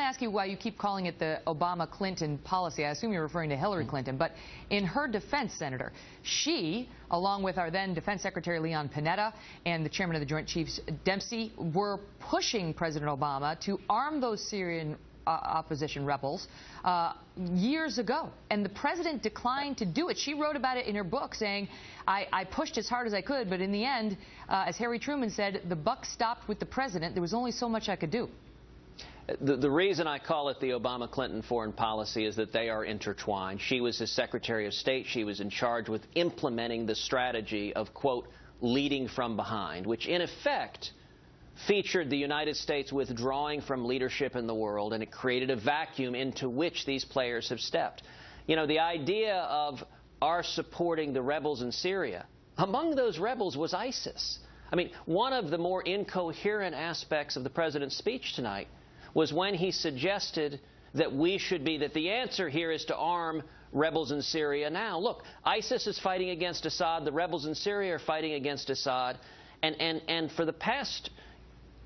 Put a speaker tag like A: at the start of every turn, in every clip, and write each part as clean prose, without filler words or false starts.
A: ask you why you keep calling it the Obama-Clinton policy. I assume you're referring to Hillary Clinton. But in her defense, Senator, she, along with our then Defense Secretary Leon Panetta and the Chairman of the Joint Chiefs Dempsey, were pushing President Obama to arm those Syrian opposition rebels years ago, and the president declined to do it. She wrote about it in her book, saying, I pushed as hard as I could, but in the end, as Harry Truman said, the buck stopped with the president. There was only so much I could do.
B: The reason I call it the Obama-Clinton foreign policy is that they are intertwined. She was his Secretary of State. She was in charge with implementing the strategy of, quote, leading from behind, which in effect featured the United States withdrawing from leadership in the world, and it created a vacuum into which these players have stepped. You know, the idea of our supporting the rebels in Syria, among those rebels was ISIS. I mean, one of the more incoherent aspects of the president's speech tonight was when he suggested that that the answer here is to arm rebels in Syria now. Look, ISIS is fighting against Assad. The rebels in Syria are fighting against Assad. And for the past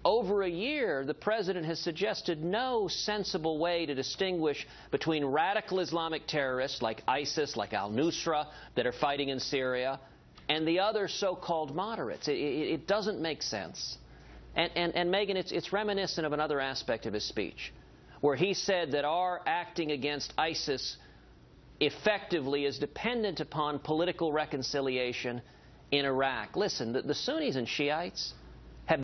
B: over a year, the president has suggested no sensible way to distinguish between radical Islamic terrorists like ISIS, like al-Nusra, that are fighting in Syria, and the other so-called moderates. It doesn't make sense. And Megyn, it's reminiscent of another aspect of his speech, where he said that our acting against ISIS effectively is dependent upon political reconciliation in Iraq. Listen, the Sunnis and Shiites,